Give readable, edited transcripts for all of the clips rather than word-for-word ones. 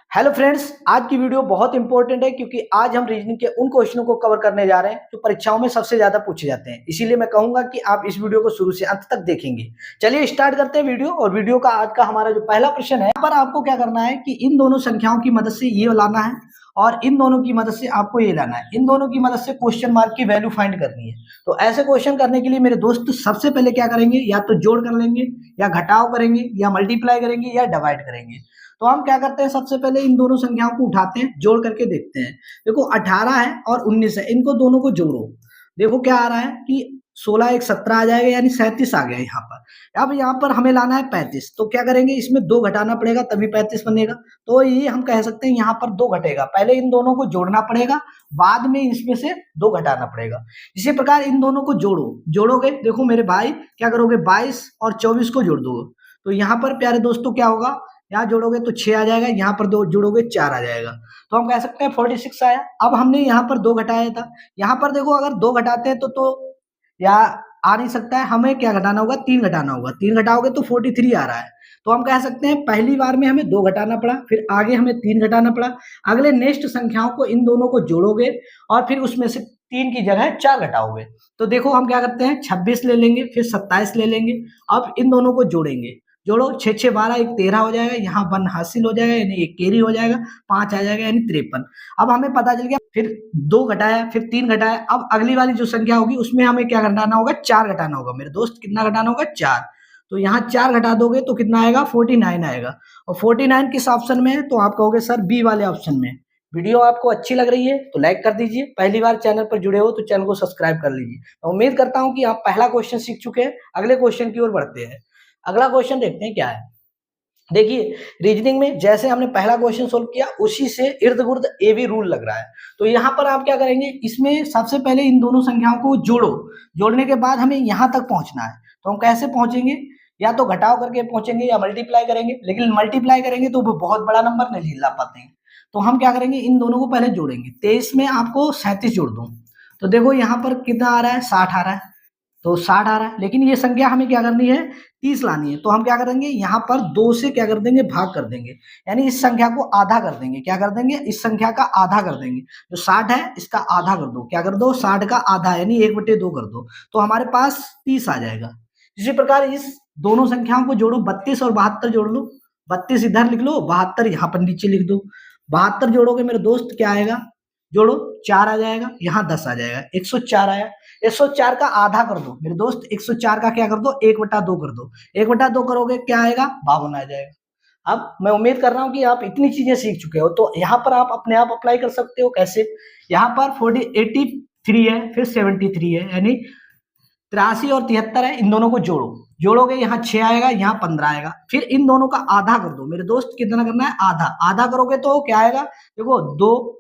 Hello friends, आज की video बहुत इंपॉर्टेंट है क्योंकि आज हम रीजनिंग के उन क्वेश्चनों को कवर करने जा रहे हैं जो परीक्षाओं में सबसे ज्यादा पूछे जाते हैं। इसीलिए मैं कहूंगा कि आप इस वीडियो को शुरू से अंत तक देखेंगे। चलिए स्टार्ट करते हैं वीडियो। और वीडियो का आज का हमारा जो पहला प्रश्न है, यहाँ पर आपको क्या करना है कि इन दोनों संख्याओं की मदद से ये लाना है और इन दोनों की मदद से आपको ये लाना है। इन दोनों की मदद से क्वेश्चन मार्क की वैल्यू फाइंड करनी है। तो ऐसे क्वेश्चन करने के लिए मेरे दोस्त सबसे पहले क्या करेंगे, या तो जोड़ कर लेंगे या घटाव करेंगे या मल्टीप्लाई करेंगे या डिवाइड करेंगे। तो हम क्या करते हैं, सबसे पहले इन दोनों संख्याओं को उठाते हैं, जोड़ करके देखते हैं। देखो 18 है और 19 है, इनको दोनों को जोड़ो। देखो क्या आ रहा है कि 16 एक 17 आ जाएगा, यानी 37 आ गया यहाँ पर। अब यहाँ पर हमें लाना है 35। तो क्या करेंगे, इसमें 2 घटाना पड़ेगा तभी 35 बनेगा। तो ये हम कह सकते हैं यहाँ पर 2 घटेगा। पहले इन दोनों को जोड़ना पड़ेगा, बाद में इसमें से 2 घटाना पड़ेगा। इसी प्रकार इन दोनों को जोड़ोगे। देखो मेरे भाई क्या करोगे, 22 और 24 को जोड़ दो। तो यहाँ पर प्यारे दोस्तों क्या होगा, यहाँ जोड़ोगे तो 6 आ जाएगा, यहाँ पर 2 जोड़ोगे 4 आ जाएगा। तो हम कह सकते हैं 46 आया। अब हमने यहाँ पर 2 घटाया था। यहाँ पर देखो अगर 2 घटाते हैं तो या आ नहीं सकता है, हमें क्या घटाना होगा, 3 घटाना होगा। 3 घटाओगे तो 43 आ रहा है। तो हम कह सकते हैं पहली बार में हमें 2 घटाना पड़ा, फिर आगे हमें 3 घटाना पड़ा। अगले नेक्स्ट संख्याओं को इन दोनों को जोड़ोगे और फिर उसमें से 3 की जगह 4 घटाओगे। तो देखो हम क्या करते हैं, 26 ले लेंगे, फिर 27 ले लेंगे। अब इन दोनों को जोड़ेंगे। जोड़ो 6 6 12, एक 13 हो जाएगा, यहाँ 1 हासिल हो जाएगा यानी एक कैरी हो जाएगा, 5 आ जाएगा यानी 53। अब हमें पता चल गया, फिर 2 घटाया, फिर 3 घटाया। अब अगली वाली जो संख्या होगी उसमें हमें क्या घटाना होगा, 4 घटाना होगा। मेरे दोस्त कितना घटाना होगा, 4। तो यहाँ 4 घटा दोगे तो कितना आएगा, 49 आएगा। और 49 किस ऑप्शन में है, तो आप कहोगे सर बी वाले ऑप्शन में। वीडियो आपको अच्छी लग रही है तो लाइक कर दीजिए। पहली बार चैनल पर जुड़े हो तो चैनल को सब्सक्राइब कर लीजिए। मैं उम्मीद करता हूँ कि आप पहला क्वेश्चन सीख चुके हैं। अगले क्वेश्चन की ओर बढ़ते हैं। अगला क्वेश्चन देखते हैं क्या है। देखिए रीजनिंग में जैसे हमने पहला क्वेश्चन सोल्व किया उसी से इर्द गिर्द ए भी रूल लग रहा है। तो यहाँ पर आप क्या करेंगे, इसमें सबसे पहले इन दोनों संख्याओं को जोड़ो। जोड़ने के बाद हमें यहाँ तक पहुंचना है। तो हम कैसे पहुंचेंगे, या तो घटाव करके पहुंचेंगे या मल्टीप्लाई करेंगे। लेकिन मल्टीप्लाई करेंगे तो वो बहुत बड़ा नंबर नहीं ला पाते हैं। तो हम क्या करेंगे, इन दोनों को पहले जोड़ेंगे। 23 में आपको 37 जोड़ दो। तो देखो यहाँ पर कितना आ रहा है, 60 आ रहा है। तो 60 आ रहा है, लेकिन ये संख्या हमें क्या करनी है, 30 लानी है। तो हम क्या करेंगे, यहाँ पर 2 से क्या कर देंगे, भाग कर देंगे। यानी इस संख्या को आधा कर देंगे। क्या कर देंगे, इस संख्या का आधा कर देंगे। जो 60 है इसका आधा कर दो। क्या कर दो, 60 का आधा यानी 1/2 कर दो। तो हमारे पास 30 आ जाएगा। इसी प्रकार इस दोनों संख्याओं को जोड़ो, 32 और 72 जोड़ लो। 32 इधर लिख लो, 72 यहाँ पर नीचे लिख दो। 72 जोड़ोगे मेरे दोस्त क्या आएगा, जोड़ो 4 आ जाएगा, यहाँ 10 आ जाएगा, 104 आया। 104 का आधा कर दो मेरे दोस्त, 104 का क्या कर दो, 1/2 कर दो। 1/2 करोगे क्या आएगा, 52 आ जाएगा। अब मैं उम्मीद कर रहा हूं कि आप इतनी चीजें सीख चुके हो। तो यहाँ पर आप अपने आप अप्लाई कर सकते हो। कैसे, यहाँ पर 83 है, फिर 73 है, यानी 83 और 73 है। इन दोनों को जोड़ोगे, यहाँ 6 आएगा, यहाँ 15 आएगा। फिर इन दोनों का आधा कर दो मेरे दोस्त। कितना करना है, आधा। आधा करोगे तो क्या आएगा, देखो 2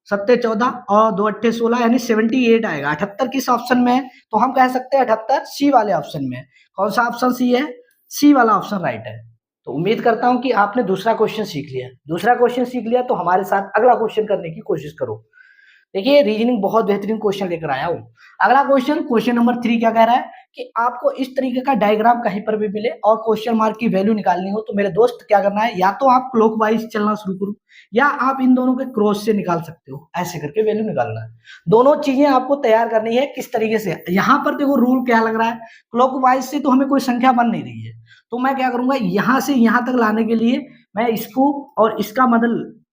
7 14 और 2 8 16 यानी 78 आएगा। 78 किस ऑप्शन में है, तो हम कह सकते हैं 78 सी वाले ऑप्शन में है। कौन सा ऑप्शन सी है, सी वाला ऑप्शन राइट है। तो उम्मीद करता हूं कि आपने दूसरा क्वेश्चन सीख लिया। दूसरा क्वेश्चन सीख लिया तो हमारे साथ अगला क्वेश्चन करने की कोशिश करो। देखिए रीजनिंग बहुत बेहतरीन क्वेश्चन लेकर आया हूँ। अगला क्वेश्चन नंबर 3 क्या कह रहा है कि आपको इस तरीके का डायग्राम कहीं पर भी मिले और क्वेश्चन मार्क की वैल्यू निकालनी हो तो मेरे दोस्त क्या करना है, या तो आप क्लॉकवाइज चलना शुरू करो या आप इन दोनों के क्रॉस से निकाल सकते हो। ऐसे करके वैल्यू निकालना है। दोनों चीजें आपको तैयार करनी है। किस तरीके से, यहाँ पर देखो रूल क्या लग रहा है, क्लॉकवाइज से तो हमें कोई संख्या बन नहीं रही है। तो मैं क्या करूंगा, यहाँ से यहाँ तक लाने के लिए मैं इसको और इसका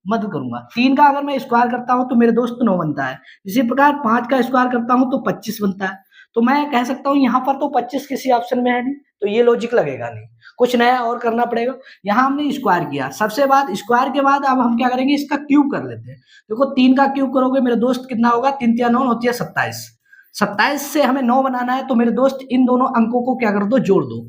मदद करूंगा। 3 का अगर मैं स्क्वायर करता हूं तो मेरे दोस्त 9 बनता है। इसी प्रकार 5 का स्क्वायर करता हूं तो 25 बनता है। तो मैं कह सकता हूं यहाँ पर तो 25 किसी ऑप्शन में है नहीं, तो ये लॉजिक लगेगा नहीं, कुछ नया और करना पड़ेगा। यहाँ हमने स्क्वायर किया, सबसे बाद स्क्वायर के बाद अब हम क्या करेंगे, इसका क्यूब कर लेते हैं। देखो 3 का क्यूब करोगे मेरे दोस्त कितना होगा, 3 3 9 होती है 27। 27 से हमें 9 बनाना है। तो मेरे दोस्त इन दोनों अंकों को क्या कर दो, जोड़ दो।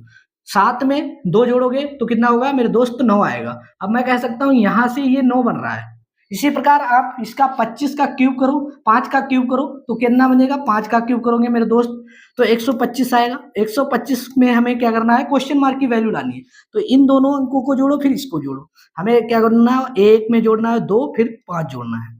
7 में 2 जोड़ोगे तो कितना होगा मेरे दोस्त, 9 आएगा। अब मैं कह सकता हूं यहां से ये 9 बन रहा है। इसी प्रकार आप इसका 25 का क्यूब करो, 5 का क्यूब करो तो कितना बनेगा, 5 का क्यूब करोगे मेरे दोस्त तो 125 आएगा। 125 में हमें क्या करना है, क्वेश्चन मार्क की वैल्यू लानी है। तो इन दोनों अंकों को जोड़ो, फिर इसको जोड़ो। हमें क्या करना है, 1 में जोड़ना है 2, फिर 5 जोड़ना है।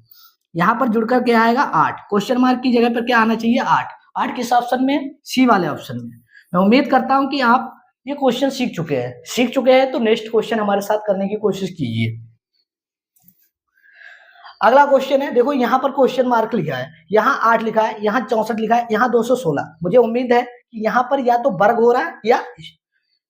यहाँ पर जुड़कर क्या आएगा, 8। क्वेश्चन मार्क की जगह पर क्या आना चाहिए, 8। 8 किस ऑप्शन में, सी वाले ऑप्शन में। मैं उम्मीद करता हूं कि आप ये क्वेश्चन सीख चुके हैं। तो नेक्स्ट क्वेश्चन हमारे साथ करने की कोशिश कीजिए। अगला क्वेश्चन है, देखो यहाँ पर क्वेश्चन मार्क लिखा है, यहाँ 8 लिखा है, यहाँ 64 लिखा है, यहाँ 216। मुझे उम्मीद है कि यहाँ पर या तो वर्ग हो रहा है या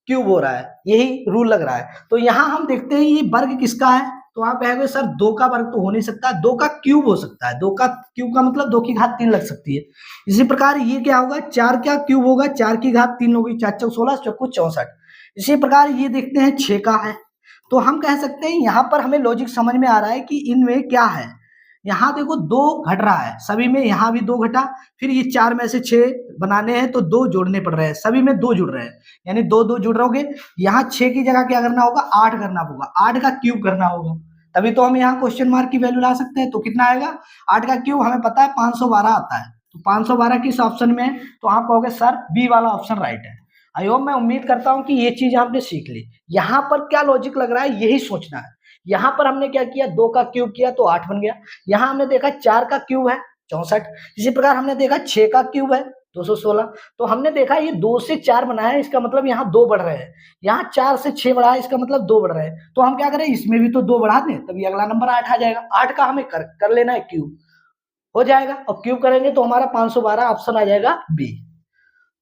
क्यूब हो रहा है, यही रूल लग रहा है। तो यहाँ हम देखते हैं ये वर्ग किसका है, तो आप कहेंगे सर 2 का वर्ग तो हो नहीं सकता, 2 का क्यूब हो सकता है। 2 का क्यूब का मतलब 2 की घात 3 लग सकती है। इसी प्रकार ये क्या होगा, 4 का क्यूब होगा, 4 की घात 3 होगी, 4 चौक 16, चौको 64। इसी प्रकार ये देखते हैं 6 का है, तो हम कह सकते हैं यहाँ पर हमें लॉजिक समझ में आ रहा है कि इनमें क्या है। यहाँ देखो 2 घट रहा है सभी में, यहाँ भी 2 घटा, फिर ये 4 में से 6 बनाने हैं तो 2 जोड़ने पड़ रहे हैं, सभी में 2 जुड़ रहे हैं, यानी 2 2 जुड़ रहोगे। यहाँ 6 की जगह क्या करना होगा, 8 करना होगा, 8 का क्यूब करना होगा, तभी तो हम यहाँ क्वेश्चन मार्क की वैल्यू ला सकते हैं। तो कितना आएगा, 8 का क्यूब हमें पता है 512 आता है, तो 512 किस ऑप्शन में है, तो आप कहोगे सर बी वाला ऑप्शन राइट है। आई होप मैं उम्मीद करता हूं कि ये चीज आपने सीख ली। यहाँ पर क्या लॉजिक लग रहा है यही सोचना है। यहाँ पर हमने क्या किया, 2 का क्यूब किया तो 8 बन गया। यहाँ हमने देखा 4 का क्यूब है 64, इसी प्रकार हमने देखा 6 का क्यूब है 216, तो हमने देखा ये 2 से 4 बनाया है, इसका मतलब यहाँ 2 बढ़ रहे हैं, यहाँ 4 से 6 बढ़ा है, इसका मतलब 2 बढ़ रहे हैं। तो हम क्या करें, इसमें भी तो 2 बढ़ा दें, तभी अगला नंबर 8 आ जाएगा। 8 का हमें कर लेना है क्यूब, हो जाएगा, और क्यूब करेंगे तो हमारा 512 ऑप्शन आ जाएगा बी।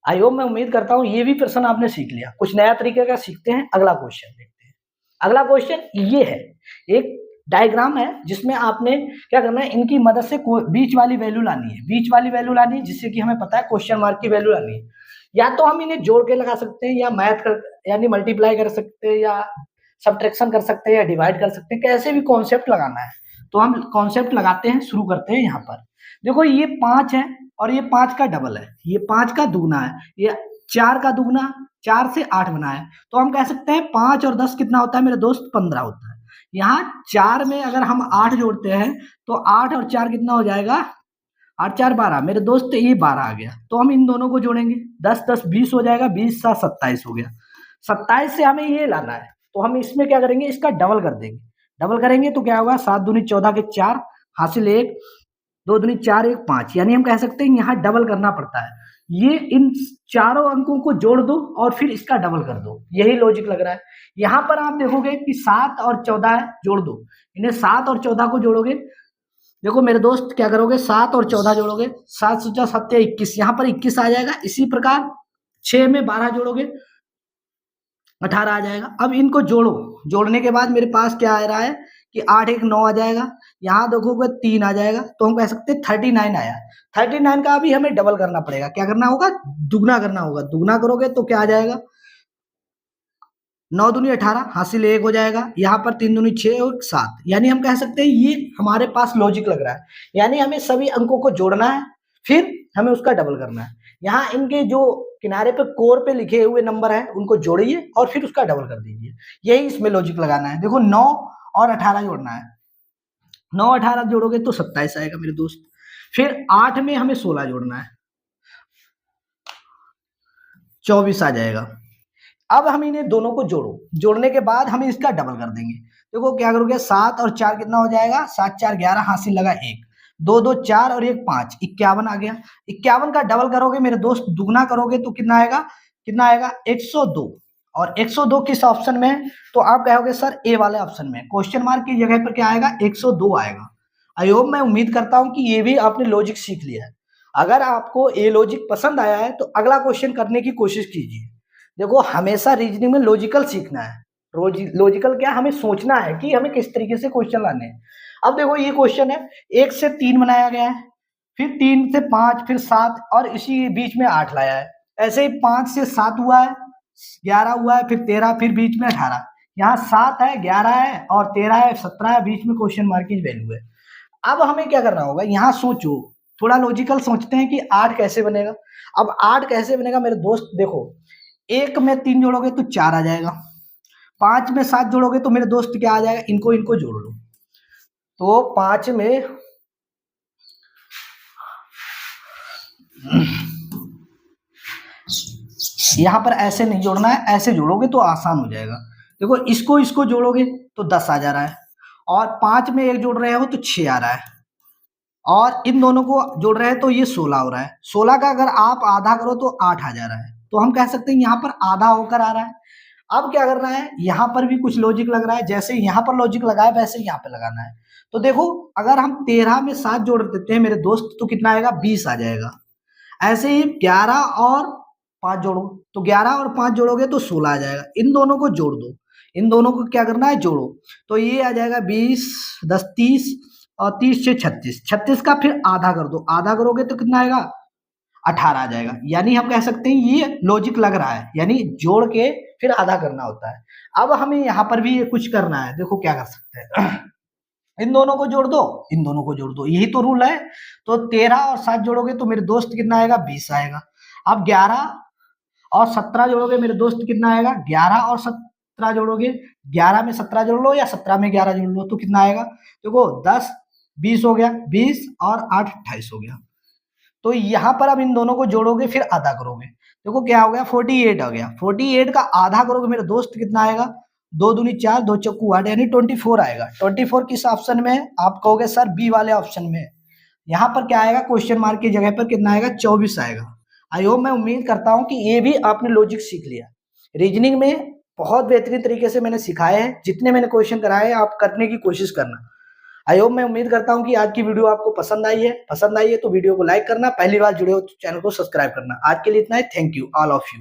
आई होप मैं उम्मीद करता हूँ ये भी प्रश्न आपने सीख लिया, कुछ नया तरीके का सीखते हैं। अगला क्वेश्चन देखते हैं। अगला क्वेश्चन ये है, एक डायग्राम है जिसमें आपने क्या करना है, इनकी मदद से बीच वाली वैल्यू लानी है, बीच वाली वैल्यू लानी है, जिससे कि हमें पता है क्वेश्चन मार्क की वैल्यू लानी है। या तो हम इन्हें जोड़ के लगा सकते हैं, या मैथ कर यानी मल्टीप्लाई कर सकते हैं, या सब्ट्रैक्शन कर सकते हैं, या डिवाइड कर सकते हैं, कैसे भी कॉन्सेप्ट लगाना है। तो हम कॉन्सेप्ट लगाते हैं, शुरू करते हैं। यहाँ पर देखो ये 5 है और ये 5 का डबल है, ये 5 का दुगना है, ये 4 का दुगना, 4 से 8 बना है, तो हम कह सकते हैं 5 और 10 कितना होता है मेरे दोस्त, 15 होता है। यहाँ 4 में अगर हम 8 जोड़ते हैं तो 8 और 4 कितना हो जाएगा, 8 4 12 मेरे दोस्त, ये 12 आ गया। तो हम इन दोनों को जोड़ेंगे, 10 10 20 हो जाएगा, 20 7 27 हो गया। 27 से हमें ये लाना है, तो हम इसमें क्या करेंगे, इसका डबल कर देंगे। डबल करेंगे तो क्या होगा, 7 दूनी 14 के 4 हासिल 1, 2 दूनी 4 1 5, यानी हम कह सकते हैं यहाँ डबल करना पड़ता है। ये इन चारों अंकों को जोड़ दो और फिर इसका डबल कर दो, यही लॉजिक लग रहा है। यहाँ पर आप देखोगे कि 7 और 14 जोड़ दो, इन्हें 7 और 14 को जोड़ोगे, देखो मेरे दोस्त क्या करोगे, 7 और 14 जोड़ोगे, 7 7 7 21, यहाँ पर 21 आ जाएगा। इसी प्रकार 6 में 12 जोड़ोगे 18 आ जाएगा। अब इनको जोड़ो, जोड़ने के बाद मेरे पास क्या आ रहा है कि 8 1 9 आ जाएगा, यहाँ देखोगे 3 आ जाएगा, तो हम कह सकते हैं 39 आया। 39 का अभी हमें डबल करना पड़ेगा, क्या करना होगा, दुगना करना होगा। दुगना करोगे तो क्या आ जाएगा, 9 दूनी 18 हासिल 1 हो जाएगा, यहाँ पर 3 दूनी 6 और 7, यानी हम कह सकते हैं ये हमारे पास लॉजिक लग रहा है। यानी हमें सभी अंकों को जोड़ना है, फिर हमें उसका डबल करना है। यहाँ इनके जो किनारे पे कोर पे लिखे हुए नंबर है उनको जोड़िए और फिर उसका डबल कर दीजिए, यही इसमें लॉजिक लगाना है। देखो 9 और 18 जोड़ना है, 9 18 जोड़ोगे तो 27 आएगा मेरे दोस्त। फिर 8 में हमें 16 जोड़ना है, 24 आ जाएगा। अब हम इन्हें दोनों को जोड़ो, जोड़ने के बाद हम इसका डबल कर देंगे। देखो क्या करोगे, 7 और 4 कितना हो जाएगा, 7 4 11 हासिल लगा 1, 2 2 4 और 1 5, 51 आ गया। 51 का डबल करोगे मेरे दोस्त, दुगना करोगे तो कितना आएगा, कितना आएगा 102। और 102 किस ऑप्शन में है, तो आप कहोगे सर ए वाले ऑप्शन में। क्वेश्चन मार्क की जगह पर क्या आएगा, 102 आएगा। आई होप मैं उम्मीद करता हूं कि ये भी आपने लॉजिक सीख लिया है। अगर आपको ये लॉजिक पसंद आया है तो अगला क्वेश्चन करने की कोशिश कीजिए। देखो हमेशा रीजनिंग में लॉजिकल सीखना है, लॉजिकल क्या, हमें सोचना है कि हमें किस तरीके से क्वेश्चन लाने हैं। अब देखो ये क्वेश्चन है, 1 से 3 बनाया गया है, फिर 3 से 5, फिर 7 और इसी बीच में 8 लाया है। ऐसे ही 5 से 7 हुआ है, 11 हुआ है, फिर 13, फिर बीच में 18। यहाँ 7 है, 11 है और 13 है, 17 है, बीच में क्वेश्चन मार्क की वैल्यू है। अब हमें क्या करना होगा, यहाँ सोचो, थोड़ा लॉजिकल सोचते हैं कि 8 कैसे बनेगा। अब 8 कैसे बनेगा मेरे दोस्त, देखो 1 में 3 जोड़ोगे तो 4 आ जाएगा, 5 में 7 जोड़ोगे तो मेरे दोस्त क्या आ जाएगा, इनको इनको जोड़ लो। तो 5 में यहां पर ऐसे नहीं जोड़ना है, ऐसे जोड़ोगे तो आसान हो जाएगा। देखो इसको इसको जोड़ोगे तो 10 आ जा रहा है, और 5 में 1 जोड़ रहे हो तो 6 आ रहा है, और इन दोनों को जोड़ रहे हैं तो ये 16 हो रहा है। 16 का अगर आप आधा करो तो 8 आ जा रहा है। तो हम कह सकते हैं यहाँ पर आधा होकर आ रहा है। अब क्या करना है, यहाँ पर भी कुछ लॉजिक लग रहा है, जैसे यहाँ पर लॉजिक लगाया वैसे यहाँ पे लगाना है। तो देखो अगर हम 13 में 7 जोड़ देते हैं मेरे दोस्त तो कितना आएगा, 20 आ जाएगा। ऐसे ही 11 और 5 जोड़ो, तो 11 और 5 जोड़ोगे तो 16 आ जाएगा। इन दोनों को जोड़ दो, इन दोनों को क्या करना है, जोड़ो। तो ये आ जाएगा 20, 10 30 और 30 से 36, 36 का फिर आधा कर दो, आधा करोगे तो कितना आएगा, 18 आ जाएगा। यानी हम कह सकते हैं ये लॉजिक लग रहा है, यानी जोड़ के फिर आधा करना होता है। अब हमें यहाँ पर भी कुछ करना है, देखो क्या कर सकते हैं। इन दोनों को जोड़ दो, इन दोनों को जोड़ दो, यही तो रूल है। तो 13 और 7 जोड़ोगे तो मेरे दोस्त कितना आएगा, 20 आएगा। अब 11 और 17 जोड़ोगे मेरे दोस्त कितना आएगा, 11 और 17 जोड़ोगे, 11 में 17 जोड़ लो या 17 में 11 जोड़ लो तो कितना आएगा, देखो 10 20 हो गया, 20 और 8 28 हो गया। तो यहाँ पर अब इन दोनों को जोड़ोगे फिर आधा करोगे, देखो क्या हो गया, 48 आ गया। 48 का आधा करोगे मेरे दोस्त कितना आएगा, 2 दूनी 4 2 चौकू 8 यानी 24 आएगा। 24 किस ऑप्शन में है, आप कहोगे सर बी वाले ऑप्शन में है। यहाँ पर क्या आएगा, क्वेश्चन मार्क की जगह पर कितना आएगा, 24 आएगा। आई होप, मैं उम्मीद करता हूँ कि ये भी आपने लॉजिक सीख लिया। रीजनिंग में बहुत बेहतरीन तरीके से मैंने सिखाए हैं, जितने मैंने क्वेश्चन कराए हैं आप करने की कोशिश करना। आई होप, मैं उम्मीद करता हूं कि आज की वीडियो आपको पसंद आई है। पसंद आई है तो वीडियो को लाइक करना, पहली बार जुड़े हो तो चैनल को सब्सक्राइब करना। आज के लिए इतना ही, thank you all of you.